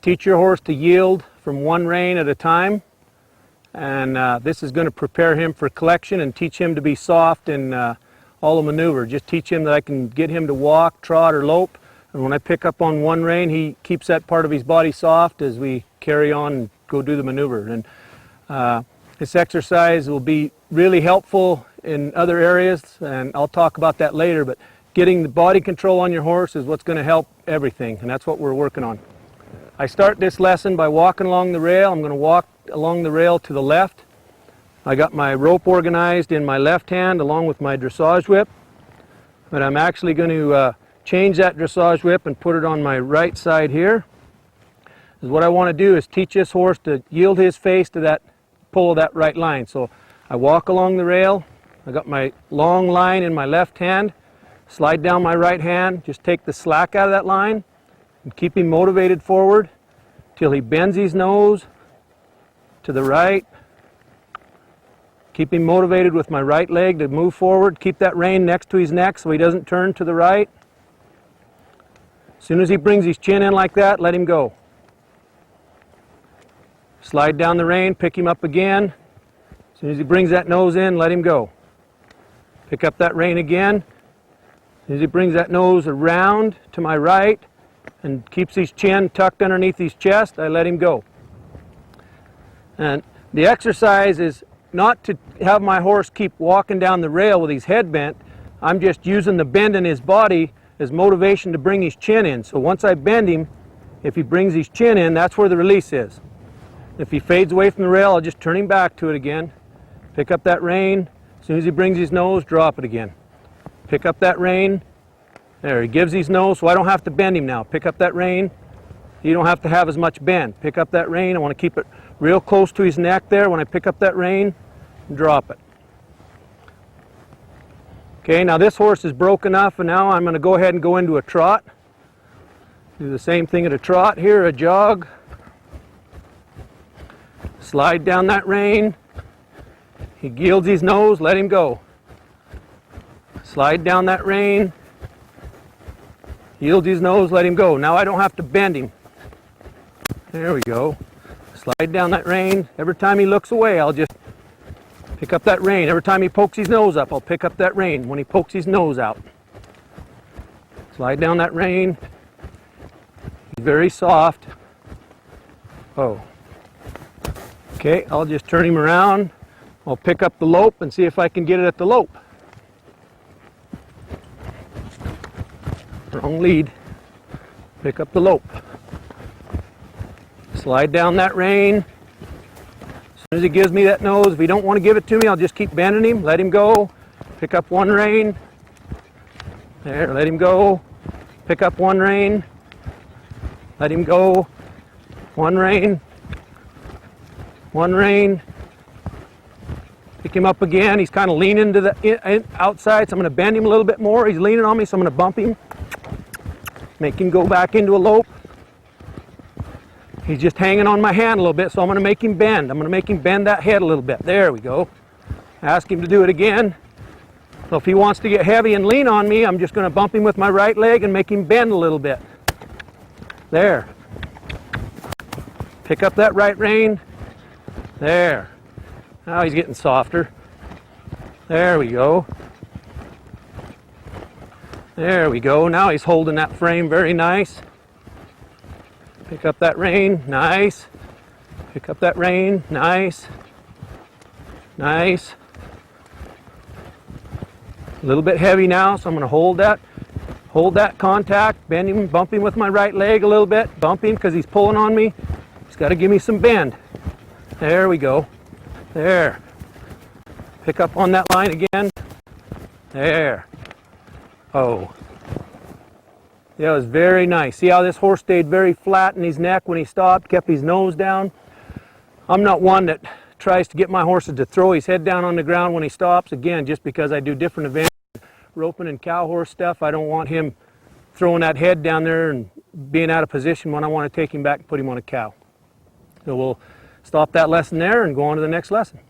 teach your horse to yield from one rein at a time. And this is going to prepare him for collection and teach him to be soft in all the maneuver. Just teach him that I can get him to walk, trot, or lope. And when I pick up on one rein, he keeps that part of his body soft as we carry on and go do the maneuver. And this exercise will be really helpful in other areas, and I'll talk about that later, but getting the body control on your horse is what's going to help everything, and that's what we're working on. I start this lesson by walking along the rail. I'm going to walk along the rail to the left. I got my rope organized in my left hand along with my dressage whip, but I'm actually going to change that dressage whip and put it on my right side here. What I want to do is teach this horse to yield his face to that pull of that right line. So I walk along the rail, I got my long line in my left hand, slide down my right hand, just take the slack out of that line and keep him motivated forward till he bends his nose to the right. Keep him motivated with my right leg to move forward. Keep that rein next to his neck so he doesn't turn to the right. As soon as he brings his chin in like that, let him go. Slide down the rein, pick him up again. As soon as he brings that nose in, let him go. Pick up that rein again. As soon as he brings that nose around to my right and keeps his chin tucked underneath his chest, I let him go. And the exercise is not to have my horse keep walking down the rail with his head bent. I'm just using the bend in his body as motivation to bring his chin in. So once I bend him, if he brings his chin in, that's where the release is. If he fades away from the rail, I'll just turn him back to it again. Pick up that rein. As soon as he brings his nose, drop it again. Pick up that rein. There, he gives his nose, so I don't have to bend him now. Pick up that rein. You don't have to have as much bend. Pick up that rein. I want to keep it real close to his neck there. When I pick up that rein, drop it. Okay, now this horse is broke enough, and now I'm going to go ahead and go into a trot. Do the same thing at a trot here, a jog. Slide down that rein. He yields his nose, let him go. Slide down that rein. Yields his nose, let him go. Now I don't have to bend him. There we go. Slide down that rein. Every time he looks away, I'll just pick up that rein. Every time he pokes his nose up, I'll pick up that rein when he pokes his nose out. Slide down that rein. He's very soft. Oh. Okay, I'll just turn him around. I'll pick up the lope and see if I can get it at the lope. Wrong lead. Pick up the lope. Slide down that rein. As soon as he gives me that nose, if he don't want to give it to me, I'll just keep bending him, let him go. Pick up one rein. There, let him go. Pick up one rein. Let him go. One rein. One rein. Pick him up again. He's kind of leaning to the outside, so I'm going to bend him a little bit more. He's leaning on me, so I'm going to bump him. Make him go back into a lope. He's just hanging on my hand a little bit, so I'm going to make him bend. I'm going to make him bend that head a little bit. There we go. Ask him to do it again. So if he wants to get heavy and lean on me, I'm just going to bump him with my right leg and make him bend a little bit. There. Pick up that right rein. There. Now he's getting softer. There we go. There we go. Now he's holding that frame very nice. Pick up that rein. Nice. Pick up that rein. Nice. Nice. A little bit heavy now, so I'm going to hold that contact, bend him, bump him with my right leg a little bit, bump him because he's pulling on me. He's got to give me some bend. There we go. There. Pick up on that line again. There. Oh. Yeah, it was very nice. See how this horse stayed very flat in his neck when he stopped, kept his nose down. I'm not one that tries to get my horses to throw his head down on the ground when he stops. Again, just because I do different events, roping and cow horse stuff, I don't want him throwing that head down there and being out of position when I want to take him back and put him on a cow. So we'll stop that lesson there and go on to the next lesson.